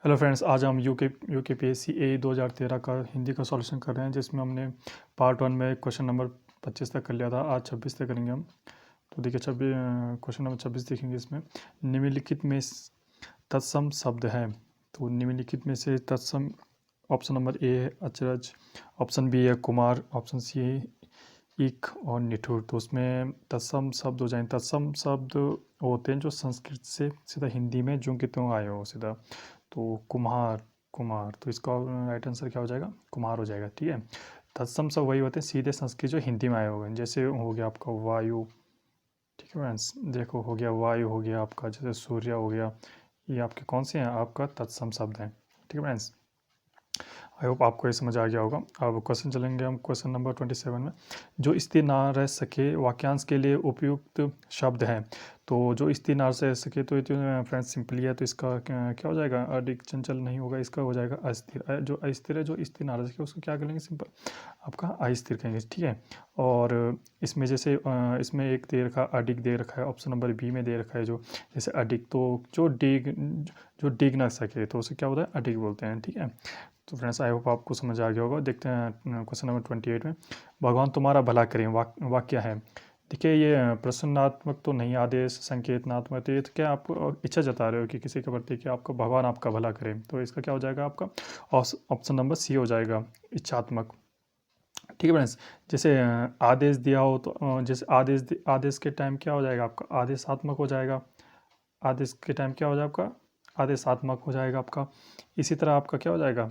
Hello friends, आज हम UKPSC ए 2013 का हिंदी का सॉल्यूशन कर रहे हैं, जिसमें हमने पार्ट 1 में क्वेश्चन नंबर 25 तक कर लिया था। आज 26 तक करेंगे हम। तो देखिए, क्वेश्चन नंबर 26 देखेंगे। इसमें निम्नलिखित में तत्सम शब्द है। तो निम्नलिखित में से तत्सम, ऑप्शन नंबर ए है अचरज, ऑप्शन बी है कुमार, ऑप्शन सी है इक और निठुर। तो उसमें तत्सम शब्द हो जाए। तत्सम शब्द होते हैं जो संस्कृत से सीधा हिंदी में जो कि त्यों आए हो सीधा। तो कुम्हार, कुमार, तो इसका राइट आंसर क्या हो जाएगा? कुम्हार हो जाएगा। ठीक है। तत्सम सब वही होते हैं सीधे संस्कृत जो हिंदी में आए हुए हैं। जैसे हो गया आपका वायु, ठीक है फ्रेंड्स। देखो, हो गया वायु, हो गया आपका जैसे सूर्य हो गया। ये आपके कौन से हैं? आपका तत्सम शब्द हैं। ठीक है फ्रेंड्स, आई होप आपको ये समझ आ गया होगा। अब क्वेश्चन चलेंगे हम क्वेश्चन नंबर 27 में। जो स्थिर ना रह सके वाक्यांश के लिए उपयुक्त शब्द है। तो जो स्थिर ना रह सके, तो ये तो फ्रेंड्स सिंपली है। तो इसका क्या हो जाएगा? अधिक चंचल नहीं होगा, इसका हो जाएगा अस्थिर। जो अस्थिर है, जो स्थिर ना रह सके, उसको क्या करेंगे? सिंपल आपका अस्थिर कहेंगे। ठीक है। और इसमें जैसे इसमें एक दे रखा, अधिक दे रखा है, ऑप्शन नंबर बी में दे रखा है जो जैसे अधिक। तो जो डिग ना सके तो उसे क्या होता है? अधिक बोलते हैं। ठीक है। तो फ्रेंड्स, आई होप आपको समझ आ गया होगा। देखते हैं क्वेश्चन नंबर 28 में। भगवान तुम्हारा भला करें वाक्य है। देखिए, ये प्रश्नात्मक तो नहीं, आदेश संकेतनात्मक। तो ये तो क्या आप इच्छा जता रहे हो कि किसी के प्रति कि आपका भगवान आपका भला करे। तो इसका क्या हो जाएगा? आपका ऑप्शन नंबर सी हो जाएगा, इच्छात्मक। ठीक है फ्रेंड्स। जैसे आदेश दिया हो तो जैसे आदेश के टाइम क्या हो जाएगा? आपका आदेशात्मक हो जाएगा। आदेश के टाइम क्या हो जाएगा? आपका आदेशात्मक हो जाएगा आपका। इसी तरह आपका क्या हो जाएगा?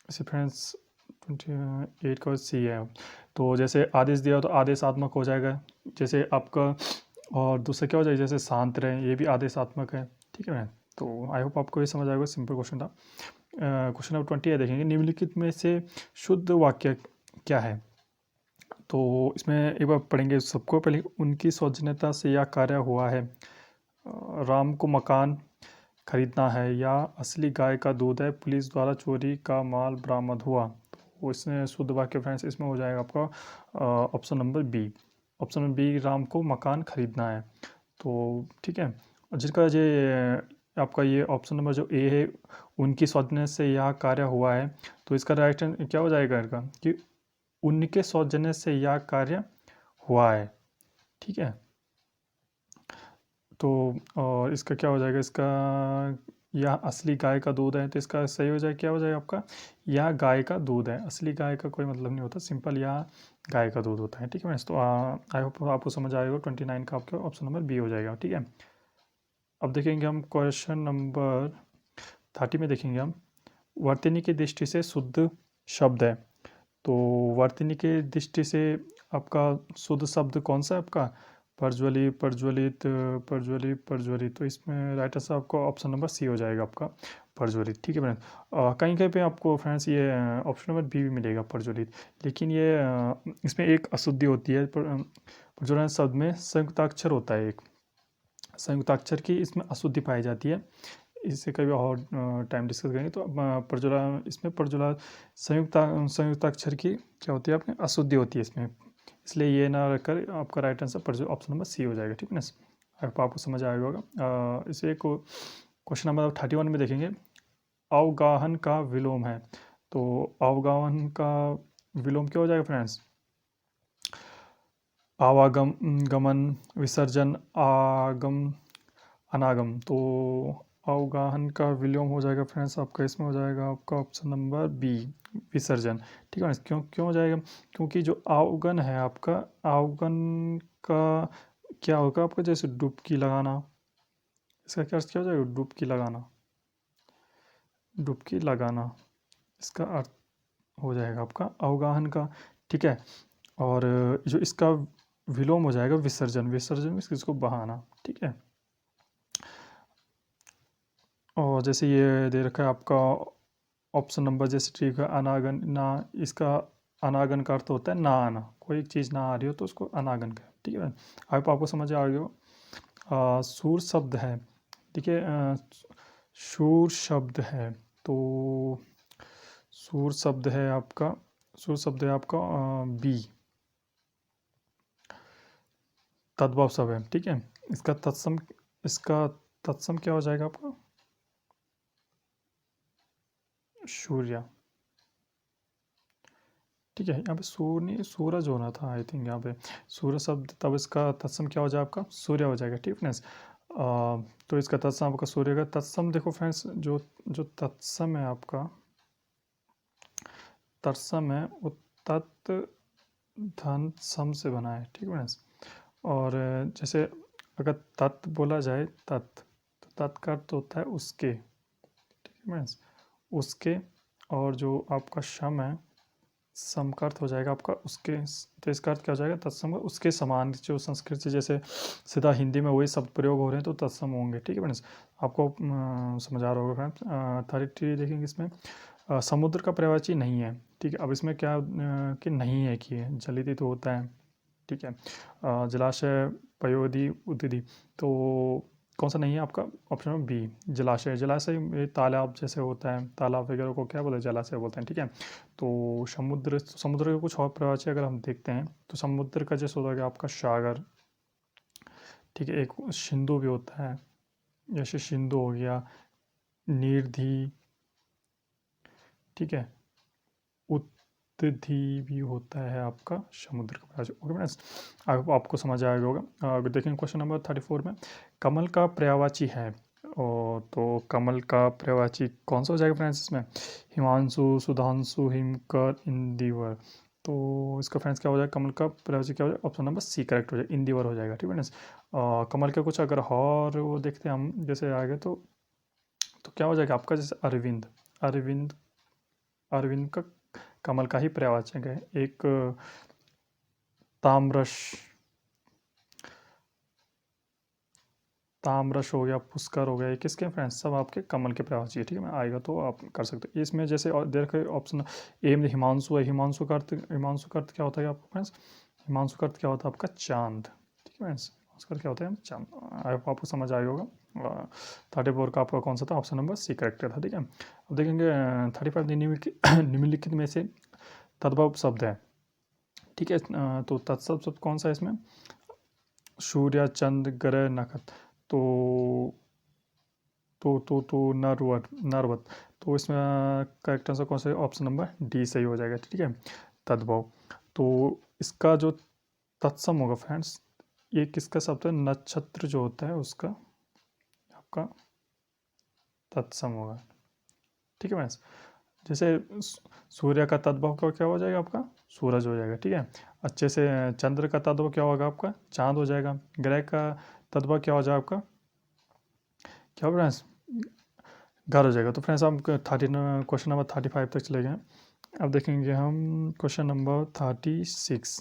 जैसे फ्रेंड्स 28 का सी है। तो जैसे आदेश दिया हो तो आदेशात्मक हो जाएगा। जैसे आपका, और दूसरा क्या हो जाएगा? जैसे शांत रहे, ये भी आदेशात्मक है। ठीक है मैम। तो आई होप आपको ये समझ आएगा। सिंपल क्वेश्चन था। क्वेश्चन नंबर 20 है, देखेंगे। निम्नलिखित में से शुद्ध वाक्य क्या है? तो इसमें एक बार पढ़ेंगे सबको। पहले, उनकी सौजन्यता से यह कार्य हुआ है। राम को मकान खरीदना है, या असली गाय का दूध है, पुलिस द्वारा चोरी का माल बरामद हुआ। तो इसमें शुद्ध वाक्य फ्रेंड्स इसमें हो जाएगा आपका option number B. Option number B, Ram को मकान खरीदना है। तो ठीक है। और जिसका ये आपका ये ऑप्शन नंबर जो ए है, उनकी सौजन्य से यह कार्य हुआ है। तो इसका राइट क्या हो जाएगा इनका? कि उनके सौजन्य से यह कार्य हुआ है। ठीक है। तो और इसका क्या हो जाएगा? इसका यह असली गाय का दूध है। तो इसका सही हो जाए, क्या हो जाएगा आपका? यह गाय का दूध है। असली गाय का कोई मतलब नहीं होता, सिंपल यह गाय का दूध होता है। ठीक है फ्रेंड्स। तो आई होप आपको समझ आएगा। 29 का आपका ऑप्शन नंबर बी हो जाएगा। ठीक है। अब देखेंगे हम क्वेश्चन नंबर 30 में। देखेंगे हम, वर्तनी की दृष्टि से शुद्ध शब्द है। तो वर्तनी के दृष्टि से आपका शुद्ध शब्द कौन सा है? आपका प्रज्वलित, प्रज्वलित, प्रज्वलित, प्रज्वलित। तो इसमें राइट आंसर आपको ऑप्शन नंबर सी हो जाएगा, आपका प्रज्वलित। ठीक है फ्रेंड्स। कहीं कहीं पे आपको फ्रेंड्स ये ऑप्शन नंबर बी भी मिलेगा, प्रज्वलित। लेकिन ये इसमें एक अशुद्धि होती है। प्रज्वलन शब्द में संयुक्ताक्षर होता है एक। संयुक्ताक्षर की इसमें अशुद्धि पाई जाती है। इससे कभी और टाइम डिस्कस करेंगे। तो प्रज्वला, इसमें प्रज्वला संयुक्ताक्षर की क्या होती है? आपकी अशुद्धि होती है इसमें। इसलिए ये ना रखकर आपका right answer option number C हो जाएगा। ठीक है ना। आपको समझ आएगा होगा। इसे क्वेश्चन नंबर 31 में देखेंगे। अवगाहन का विलोम है। तो अवगाहन का विलोम क्या हो जाएगा फ्रेंड्स? आवागम, गमन, विसर्जन, आगम, अनागम। तो अवगाहन का विलोम हो जाएगा फ्रेंड्स आपका। इसमें हो जाएगा आपका ऑप्शन नंबर बी, विसर्जन। ठीक है ना। क्यों क्यों हो जाएगा? क्योंकि जो अवगन है आपका, अवगन का क्या होगा आपका? जैसे डुबकी लगाना, इसका क्या अर्थ क्या हो जाएगा? डुबकी लगाना, डुबकी लगाना, इसका अर्थ हो जाएगा आपका अवगाहन का। ठीक है। और जो इसका विलोम हो जाएगा विसर्जन, विसर्जन में इसको बहाना। ठीक है। और जैसे ये दे रखा है आपका ऑप्शन नंबर, जैसे ठीक है, अनागन ना, इसका अनागन का अर्थ होता है ना आना। कोई एक चीज़ ना आ रही हो तो उसको अनागन कहें। ठीक है। आपको समझ आ गया हो। सूर शब्द है। देखिए, सूर शब्द है। तो सूर शब्द है आपका, सूर शब्द है आपका बी, तद्भव शब्द है। ठीक है। इसका तत्सम, इसका तत्सम क्या हो जाएगा आपका? सूर्य, ठीक है। यहाँ पे सूर्य नहीं, सूरज होना था आई थिंक यहाँ पे, सूर्य शब्द, तब इसका तत्सम क्या हो जाएगा आपका सूर्य हो जाएगा, ठीक फ्रेंड्स। तो इसका तत्सम आपका सूर्य का तत्सम, देखो फ्रेंड्स जो जो तत्सम है आपका, तत्सम है वो तत् धन सम से बना है, ठीक है फ्रेंड्स। और जैसे अगर तत् बोला जाए, तत्, तो तत् का अर्थ होता है उसके, ठीक है फ्रेंड्स, उसके। और जो आपका शम है, सम का अर्थ हो जाएगा आपका उसके, तो इसका अर्थ क्या हो जाएगा तत्सम, उसके समान। जो संस्कृत से जैसे सीधा हिंदी में वही शब्द प्रयोग हो रहे हैं तो तत्सम होंगे, ठीक है फ्रेंड्स। आपको समझ आ रहा होगा फ्रेंड्स। 33 देखेंगे इसमें, समुद्र का पर्यायवाची नहीं है, ठीक है। अब इसमें क्या कि नहीं है कि है, जलित तो होता है, ठीक है। जलाशय, पयोधी, उदधि, तो कौन सा नहीं है आपका, ऑप्शन नंबर बी जलाशय। जलाशय ये तालाब जैसे होता है, तालाब वगैरह को क्या बोलते हैं, जलाशय बोलते हैं, ठीक है। तो समुद्र, समुद्र के कुछ और परिभाषा अगर हम देखते हैं तो समुद्र का जैसे होता है आपका सागर, ठीक है। एक सिंधु भी होता है, जैसे सिंधु हो गया, नीरधी, ठीक है, उद्दधि भी होता है आपका समुद्र का परिभाषा, ओके फ्रेंड्स। आपको समझ आएगा होगा। देखेंगे क्वेश्चन नंबर 34 में, कमल का पर्यायवाची है, और तो कमल का पर्यायवाची कौन सा हो जाएगा फ्रेंड्स इसमें, हिमांशु, सुधांशु, हिमकर, इंदिवर। तो इसका फ्रेंड्स क्या हो जाएगा, कमल का पर्यायवाची क्या हो जाएगा, ऑप्शन नंबर सी करेक्ट हो जाएगा, इंदिवर हो जाएगा, ठीक है फ्रेंड्स। कमल के कुछ अगर और वो देखते हैं हम, जैसे आगे तो क्या हो जाएगा आपका, जैसे अरविंद, अरविंद, अरविंद का कमल का ही पर्यायवाचक है। एक ताम्रश, ताम्रश हो गया, पुष्कर हो गया, ये किसके फ्रेंड्स, सब आपके कमल के पर्यायवाची है, ठीक है। मैं आएगा तो आप कर सकते हो इसमें। जैसे और देखो ऑप्शन ए में हिमांशु है, हिमांशु का अर्थ, हिमांशु का अर्थ क्या होता है आपको फ्रेंड्स, हिमांशु का अर्थ क्या होता है आपका चांद, ठीक है फ्रेंड्स, उसका अर्थ क्या होता है चांद। आई होप आपको समझ आएगा होगा। 34 का आपका कौन सा था, ऑप्शन नंबर सी करेक्ट था, ठीक है। अब देखेंगे 35 निम्नलिखित में से तद्भव शब्द है, ठीक है। तो तत्सम शब्द कौन सा है इसमें, सूर्य, चंद्र, ग्रह, नक्षत्र। तो नरवत, नरवत, तो इसमें करेक्ट आंसर कौन सा है, ऑप्शन नंबर डी सही हो जाएगा, ठीक है, तद्भव। तो इसका जो तत्सम होगा फ्रेंड्स, ये किसका शब्द है, नक्षत्र जो होता है उसका आपका तत्सम होगा, ठीक है फ्रेंड्स। जैसे सूर्य का तद्भव का क्या हो जाएगा आपका, सूरज हो जाएगा, ठीक है। अच्छे से चंद्र का तद्भव क्या होगा आपका, चांद हो जाएगा। ग्रह का तद्भव क्या हो जाएगा आपका, क्या फ्रेंड्स, घर हो जाएगा। तो फ्रेंड्स हम 30 क्वेश्चन नंबर 35 तक चले गए। अब देखेंगे हम क्वेश्चन नंबर 36।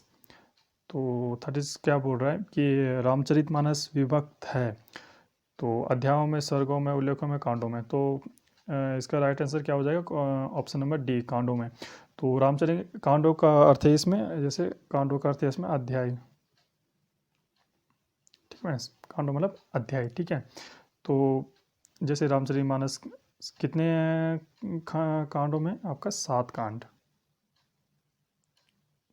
तो 36 क्या बोल रहा है कि रामचरितमानस विभक्त है, तो अध्यायों में, सर्गों में, उल्लेखों में, कांडों में। तो इसका राइट आंसर क्या हो जाएगा, ऑप्शन नंबर डी कांडों में। तो रामचरित कांडों का अर्थ है इसमें, जैसे कांडों का अर्थ है इसमें अध्याय, ठीक है। कांडों मतलब अध्याय, ठीक है। तो जैसे रामचरितमानस कितने कांडों में आपका 7 कांड,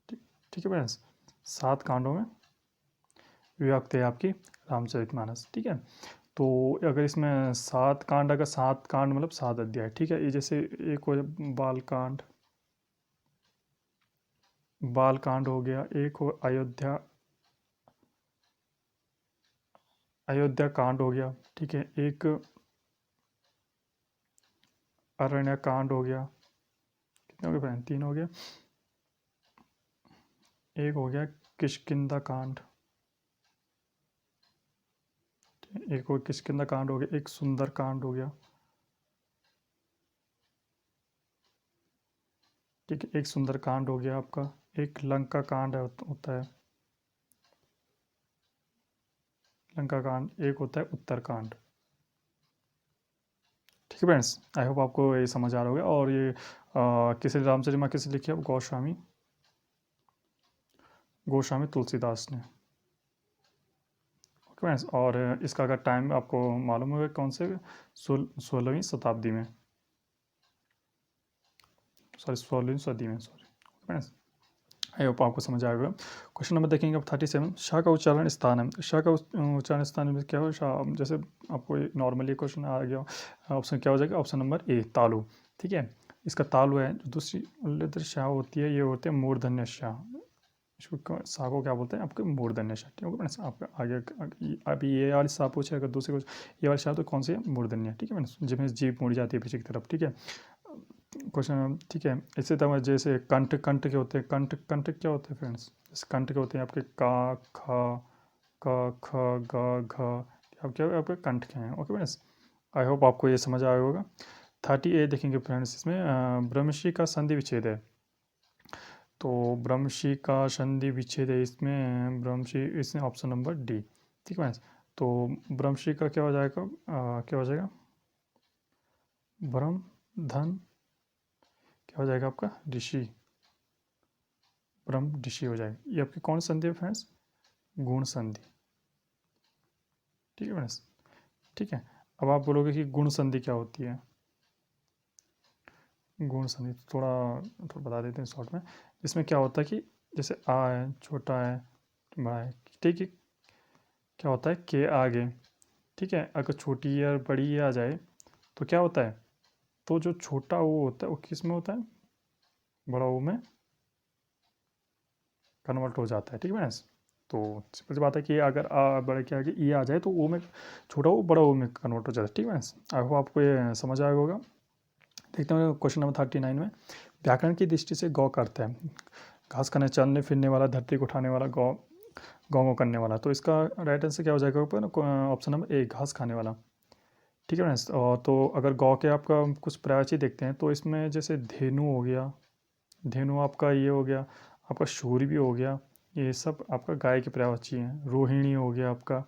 ठीक है फ्रेंड्स, 7 कांडों में विभक्त है आपकी रामचरितमानस, ठीक है। तो अगर इसमें 7 कांड, अगर 7 कांड मतलब 7 अध्याय, ठीक है। ये जैसे एक हो बाल कांड, बाल कांड हो गया, एक हो अयोध्या, अयोध्या कांड हो गया, ठीक है। एक अरण्य कांड हो गया, कितने हो गए फ्रेंड, 3 हो गया। एक हो गया किष्किंधा कांड, एक हो किष्किंधा कांड हो गया, एक सुंदर कांड हो गया, ठीक है। एक सुंदर कांड हो गया आपका, एक लंका कांड होता है, लंका कांड, एक होता है उत्तर कांड, ठीक है फ्रेंड्स। आई होप आपको ये समझ आ रहा होगा। और ये किसी रामचरित किसी लिखी है, गोस्वामी, गोस्वामी तुलसीदास ने, ओके फ्रेंड्स। और इसका अगर टाइम आपको मालूम होगा कौन से 16वीं शताब्दी में, सॉरी 16वीं सदी में, सॉरी फ्रेंड्स। आई होप आपको समझ आएगा। क्वेश्चन नंबर देखेंगे अब 37, शाह का उच्चारण स्थान है, शाह का उच्चारण स्थान में क्या हो, शाह, जैसे आपको नॉर्मली क्वेश्चन आ गया, ऑप्शन क्या हो जाएगा, ऑप्शन नंबर ए तालु, ठीक है। इसका तालु है, जो दूसरी लृदृ शाह होती है, ये होते हैं मूर्धन्य शाह। इसको शाह को क्या बोलते हैं आपके मूर्धन्य शाह। ठीक है मैंने आपका आगे अभी ये वाली शाह पूछे, अगर दूसरे को ये वाली शाह तो कौन सी है, मूर्धन्य। ठीक है मैंने, जिसमें जीभ मुड़ जाती है पीछे की तरफ। ठीक है क्वेश्चन। ठीक है, इसी तरह जैसे कंठ, कंठ के होते हैं, कंठ, कंठ क्या होते हैं फ्रेंड्स, जैसे कंठ के होते हैं आपके का, ख, क, ख, ग, घ, आपके कंठ के हैं। ओके फ्रेंड्स, आई होप आपको ये समझ आया होगा। 38 देखेंगे फ्रेंड्स, इसमें ब्रह्मश्री का संधि विच्छेद है। तो ब्रह्मश्री का संधि विच्छेद है इसमें, ब्रह्मश्री, इसमें ऑप्शन नंबर डी। ठीक है, तो ब्रह्मश्री का क्या हो जाएगा, क्या हो जाएगा, ब्रह्म धन, क्या हो जाएगा आपका ऋषि, ब्रह्म ऋषि हो जाएगा। ये आपकी कौन संधि है फ्रेंड्स, गुण संधि। ठीक है फ्रेंड्स, ठीक है। अब आप बोलोगे कि गुण संधि क्या होती है, गुण संधि थोड़ा थोड़ा बता देते हैं शॉर्ट में। इसमें क्या होता है कि जैसे आ है, छोटा है, बड़ा है, ठीक है, क्या होता है के आगे। ठीक है, अगर छोटी या बड़ी आ जाए तो क्या होता है, तो जो छोटा वो होता है वो किस में होता है, बड़ा वो में कन्वर्ट हो जाता है। ठीक है फ्रेंड्स, तो सिंपल सी बात है कि अगर आ बड़े के आगे ई आ जाए तो वो में छोटा वो बड़ा वो में कन्वर्ट हो जाता है। ठीक है फ्रेंड्स, आई होप आपको ये समझ आया होगा। देखते हैं क्वेश्चन नंबर 39 में, व्याकरण की दृष्टि से गौ का अर्थ है घास खाने, चलने फिरने वाला, धरती को उठाने वाला, गौ, गौ करने वाला। तो इसका राइट आंसर क्या हो जाएगा ऊपर, ऑप्शन नंबर ए, घास खाने वाला। ठीक है फ्रेंड्स, और तो अगर गौ के आपका कुछ पर्यायवाची देखते हैं तो इसमें जैसे धेनु हो गया, धेनु आपका ये हो गया, आपका शूर भी हो गया, ये सब आपका गाय के पर्यायवाची हैं। रोहिणी हो गया आपका।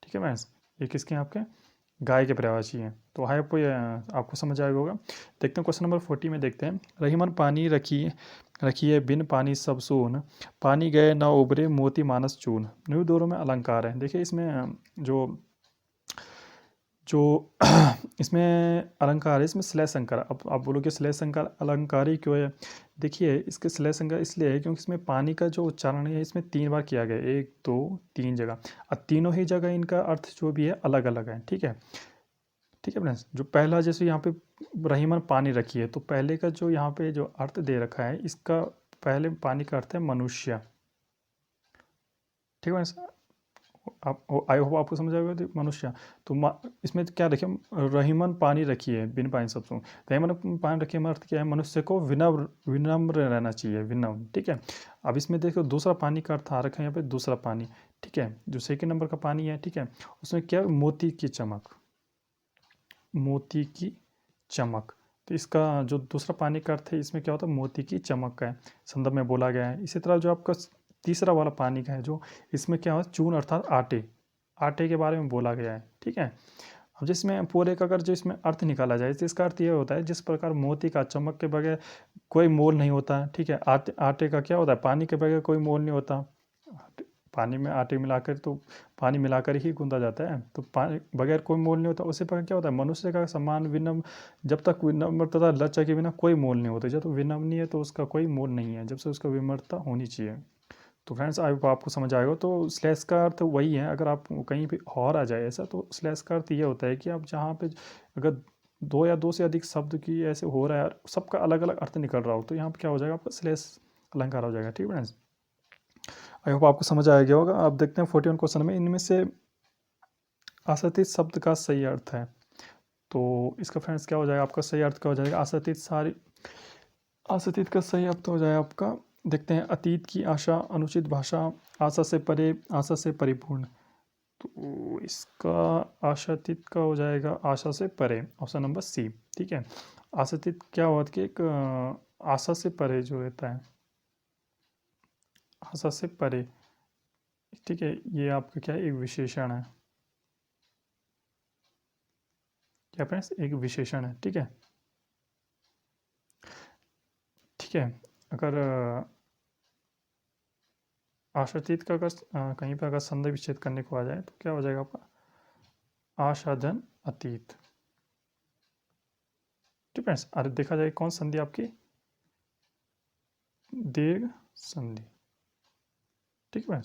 ठीक है फ्रेंड्स, ये किसके हैं, आपके गाय के पर्यायवाची हैं। तो हाई आपको ये आपको समझ आएगा होगा। देखते हैं क्वेश्चन नंबर 40 में, देखते हैं, रहीमन पानी रखिए रखिए बिन पानी सब सून, पानी गए न उबरे मोती मानस चून। न्यू दोनों में अलंकार है। देखिए इसमें जो जो इसमें अलंकार है, इसमें श्लेष अलंकार। अब आप बोलोगे श्लेष अलंकार अलंकार ही क्यों है, देखिए इसके श्लेष अलंकार इसलिए है क्योंकि इसमें पानी का जो उच्चारण है इसमें 3 बार किया गया है, 1 2 3 जगह, और तीनों ही जगह इनका अर्थ जो भी है अलग अलग है। ठीक है, ठीक है फ्रेंड्स, जो पहला जैसे यहाँ पे रहीमन पानी रखी है, तो पहले का जो यहाँ पे जो अर्थ दे रखा है, इसका पहले पानी का अर्थ है मनुष्य। ठीक है फ्रेंड्स, आप आई होप आपको समझ आएगा, तो मनुष्य। तो इसमें क्या देखिए, रहीमन पानी रखिए बिन पानी सब सुन, रहीमन पानी रखिए में अर्थ क्या है, मनुष्य को विनम्र विनम्र रहना चाहिए, विनम्र। ठीक है, अब इसमें देखो दूसरा पानी का अर्थ आ रखा है यहाँ पे, दूसरा पानी। ठीक है, जो सेकंड नंबर का पानी है, ठीक है, उसमें क्या, मोती की चमक, मोती की चमक। तो इसका जो दूसरा पानी का अर्थ है, इसमें क्या होता है, मोती की चमक का है, संदर्भ में बोला गया है। इसी तरह जो आपका तीसरा वाला पानी का है, जो इसमें क्या होता है, चून अर्थात आटे, आटे के बारे में बोला गया है। ठीक है, अब जिसमें पूरे का अगर जो इसमें अर्थ निकाला जाए तो इसका अर्थ ये होता है, जिस प्रकार मोती का चमक के बगैर कोई मोल नहीं होता है। ठीक है, आटे का क्या होता है, पानी के बगैर कोई मोल नहीं होता। पानी में आटे मिलाकर, तो पानी मिलाकर ही गूंदा जाता है, तो पानी बगैर कोई मोल नहीं होता। उसी प्रकार क्या होता है, मनुष्य का सम्मान विनम्र, जब तक विनम्र तथा लज्जा के बिना कोई मोल नहीं होता। जब तो विनम्र नहीं है तो उसका कोई मोल नहीं है, जब से उसका विनम्रता होनी चाहिए। तो फ्रेंड्स आई होप आपको समझ आएगा। तो स्लैश का अर्थ वही है, अगर आप कहीं पे और आ जाए ऐसा, तो स्लैश का अर्थ ये होता है कि आप जहाँ पे अगर 2 या 2 से अधिक शब्द की ऐसे हो रहा है, सबका अलग अलग अर्थ निकल रहा हो, तो यहाँ पे क्या हो जाएगा, आपका स्लैश अलंकार हो जाएगा। ठीक है फ्रेंड्स, आई होप आपको समझ आ गया होगा। आप देखते हैं 41 क्वेश्चन में, इनमें से आसर्तित शब्द का सही अर्थ है। तो इसका फ्रेंड्स क्या हो जाएगा, आपका सही अर्थ क्या हो जाएगा, आसर्तित सारी, आसर्तित का सही अर्थ हो जाएगा आपका, देखते हैं, अतीत की आशा, अनुचित भाषा, आशा से परे, आशा से परिपूर्ण। तो इसका आशातीत का हो जाएगा आशा से परे, ऑप्शन नंबर सी। ठीक है, आशातीत क्या होता है कि एक आशा से परे जो रहता है, आशा से परे। ठीक है, ये आपका क्या है, एक विशेषण है। क्या फ्रेंड्स, एक विशेषण है। ठीक है, ठीक है, अगर आशातीत का अगर कहीं पर अगर संधि विच्छेद करने को आ जाए तो क्या हो जाएगा आपका, आशाधन अतीत। ठीक है, अरे देखा जाए कौन संधि आपकी, दीर्घ संधि। ठीक है,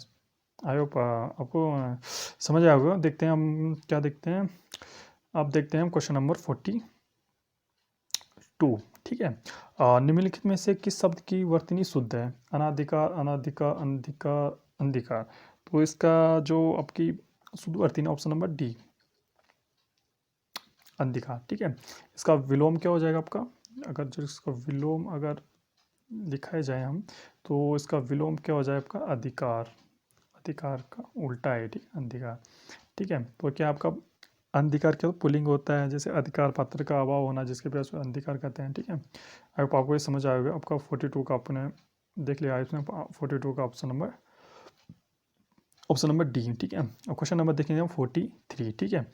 आई होप आपको समझ आया होगा। देखते हैं हम क्या देखते हैं, अब देखते हैं हम क्वेश्चन नंबर 42। ठीक है। निम्नलिखित में से किस शब्द की वर्तनी शुद्ध है? अनाधिकार, अनाधिकार, अंधिकार, अंधिकार। तो इसका जो आपकी शुद्ध वर्तनी ऑप्शन नंबर डी, अंधिकार। ठीक है। इसका विलोम क्या हो जाएगा आपका? अगर जो इसका विलोम अगर दिखाए जाए हम, तो इसका विलोम क्या हो जाए आपका? अधिकार। अधिकार का उल्टा है, ठीक है, अंधिकार। ठीक है। तो क्या आपका अंधिकार क्या पुल्लिंग होता है, जैसे अधिकार पात्र का अभाव होना, जिसके वजह से अंधिकार कहते हैं। ठीक है। अब आपको ये समझ आएगा। आपका 42 का आपने देख लिया इसमें, 42 का ऑप्शन नंबर डी। ठीक है। और क्वेश्चन नंबर देखेंगे हम 43। ठीक है।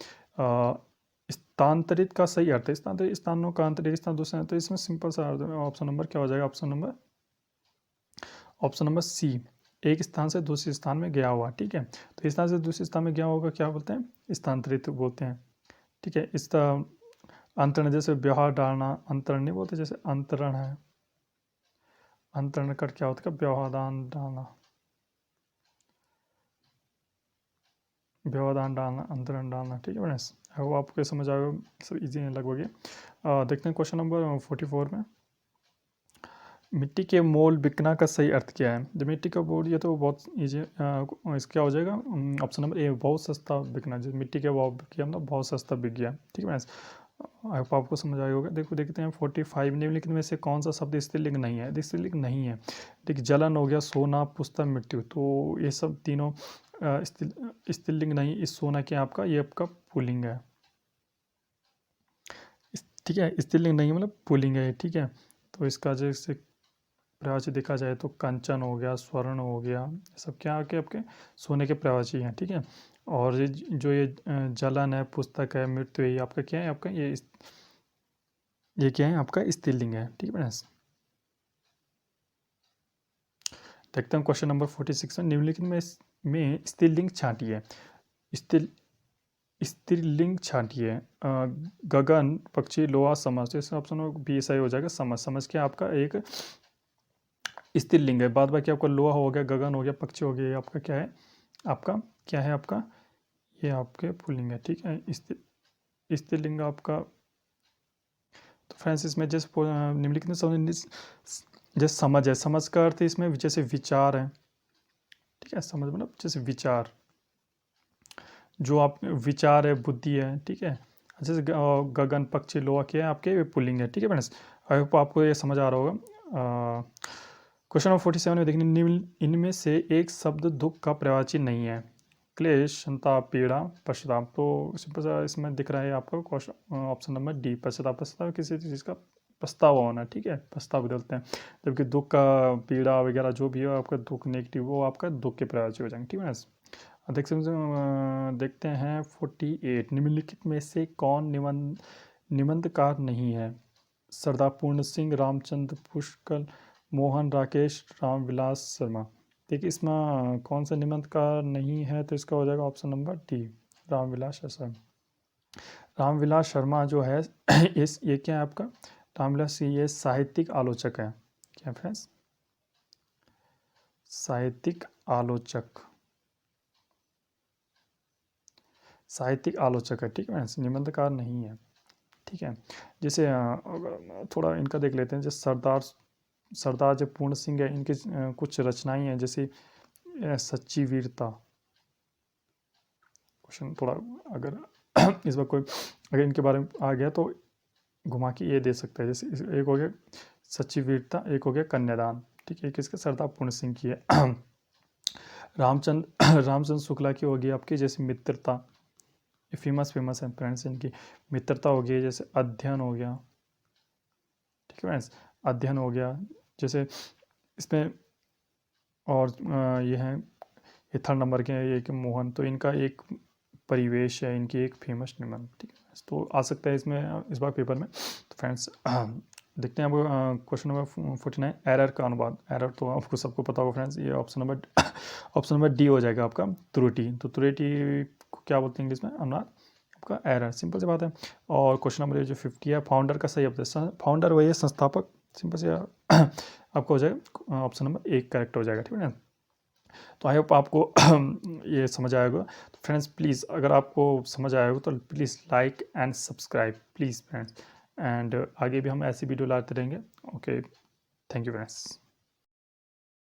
स्थानांतरित का सही अर्थ है, स्थानांतरित स्थानों का अंतर एक स्थान दूसरे, तो इसमें सिंपल सा अर्थ है। ऑप्शन नंबर क्या हो जाएगा? ऑप्शन नंबर सी, एक स्थान से दूसरे स्थान में गया हुआ। ठीक है। तो इस स्थान से दूसरे स्थान में गया होगा क्या बोलते हैं? स्थानांतरित बोलते हैं। ठीक है। इस अंतरण, जैसे व्यवहार डालना, अंतरण नहीं बोलते, जैसे अंतरण है, अंतरण कर क्या होता है? व्यवधान डालना, व्यवधान डालना, अंतरण डालना। ठीक है फ्रेंड्स, वो आपको समझ आएगा, सब इजी है लगभग ये। देखते हैं क्वेश्चन नंबर 44 में, मिट्टी के मोल बिकना का सही अर्थ क्या है? जो मिट्टी का मोल, ये तो बहुत ईजी, इसका हो जाएगा ऑप्शन नंबर ए, बहुत सस्ता बिकना। जो मिट्टी के भाव किया मतलब बहुत सस्ता बिक गया। ठीक है फ्रेंड्स, आपको समझ आया होगा। देखो देखते हैं 45, निम्नलिखित में से कौन सा शब्द स्त्रीलिंग नहीं है? स्त्रीलिंग नहीं है। देखिए, जलन हो गया, सोना, पुस्तक, मृत्यु, तो ये सब तीनों स्त्रीलिंग नहीं। इस सोना क्या आपका? ये आपका पुल्लिंग है। ठीक है, स्त्रीलिंग नहीं मतलब पुल्लिंग है। ठीक है। तो इसका जैसे प्रवाची देखा जाए तो कंचन हो गया, स्वर्ण हो गया, ये सब क्या के आपके सोने के प्रवाची हैं। ठीक है। और ये जो ये जलन है, पुस्तक है, मृत्यु है, ये आपका क्या है? आपका ये क्या है? आपका स्त्रीलिंग है। ठीक है ना। देखते हैं क्वेश्चन नंबर 46 में, निम्नलिखित में स्त्रीलिंग छांटिए। स्त्री स्त्रीलिंग छांटिए। गगन, पक्षी, लोहा, समझ। तो इसका ऑप्शन बी सही हो जाएगा, समझ। समझ क्या आपका एक स्त्रीलिंग है। बाद बाकी आपका लोहा हो गया, गगन हो गया, पक्षी हो गया, ये आपका क्या है? आपका क्या है? आपका ये आपके पुल्लिंग है। ठीक है। स्त्रीलिंग आपका। तो फ्रेंड्स, इसमें जैसे निम्नलिखित में समझ, जैसे समझ है, समझ का अर्थ इसमें जैसे विचार है। ठीक है। समझ मतलब जैसे विचार, जो आप विचार है, बुद्धि है। ठीक है। जैसे गगन, पक्षी, लोहा क्या है? आपके पुल्लिंग है। ठीक है फ्रेंड्स, आई होप आपको ये समझ आ रहा होगा। क्वेश्चन नंबर 47 में देखिए, निम्न इनमें से एक शब्द दुख का प्रवाची नहीं है। क्लेश, संताप, पीड़ा, पश्चाताप। तो सिंपल सा इसमें दिख रहा है आपको क्वेश्चन ऑप्शन नंबर डी, पश्चाताप। पश्चाताप किसी चीज़ का पछतावा होना। ठीक है, पछतावा बदलते हैं। जबकि दुख का, पीड़ा वगैरह जो भी हो आपका दुख नेगेटिव, वो आपका दुख के प्रवाची हो जाएंगे। ठीक है ना। देखते हैं 48, निम्नलिखित में से कौन निबंधकार नहीं है? सरदार पूर्ण सिंह, रामचंद्र पुष्कर, मोहन, राकेश, रामविलास शर्मा। देखिए, इसमें कौन सा निबंधकार नहीं है? तो इसका हो जाएगा option number D, Ramvilas Sharma. Ramvilas Sharma जो है इस ये क्या है आपका? रामविलास, ये साहित्यिक आलोचक है। क्या फ्रेंड्स? साहित्यिक आलोचक, साहित्यिक आलोचक है। ठीक है, निबंधकार नहीं है। ठीक है। जैसे थोड़ा इनका देख लेते हैं। जैसे सरदार जो पूर्ण सिंह है, इनकी कुछ रचनाएं हैं, जैसे सच्ची वीरता। क्वेश्चन थोड़ा अगर इस बार कोई अगर इनके बारे में आ गया तो घुमा के ये दे सकता है। जैसे एक हो गया सच्ची वीरता, एक हो गया कन्यादान। ठीक है, किसके? सरदार पूर्ण सिंह की है। रामचंद्र शुक्ला की होगी आपकी, जैसे मित्रता, ये फेमस है फ्रेंड्स इनकी। मित्रता हो गई, जैसे अध्ययन हो गया। ठीक है फ्रेंड्स, अध्ययन हो गया। जैसे इसमें और ये है, ये थर्ड नंबर के हैं, ये कि मोहन, तो इनका एक परिवेश है, इनकी एक फेमस निबंध। ठीक है, तो आ सकता है इसमें इस बार पेपर में। तो फ्रेंड्स देखते हैं आपको क्वेश्चन नंबर 49, एरर का अनुवाद। एरर तो आपको सबको पता होगा फ्रेंड्स, ये ऑप्शन नंबर डी हो जाएगा आपका, त्रुटि। तो त्रुटि को क्या बोलते हैं इंग्लिश में? अनुवाद आपका एरर, सिंपल सी बात है। और क्वेश्चन नंबर जो 50 है, फाउंडर का सही शब्द। फाउंडर वही है, संस्थापक। सिंपल से आपको हो जाएगा ऑप्शन नंबर एक करेक्ट हो जाएगा। ठीक है ना। तो आई होप आपको ये समझ आएगा। तो फ्रेंड्स प्लीज़, अगर आपको समझ आएगा तो please like and subscribe please friends. And आगे भी हम ऐसी वीडियो लाते रहेंगे। Okay, thank you friends.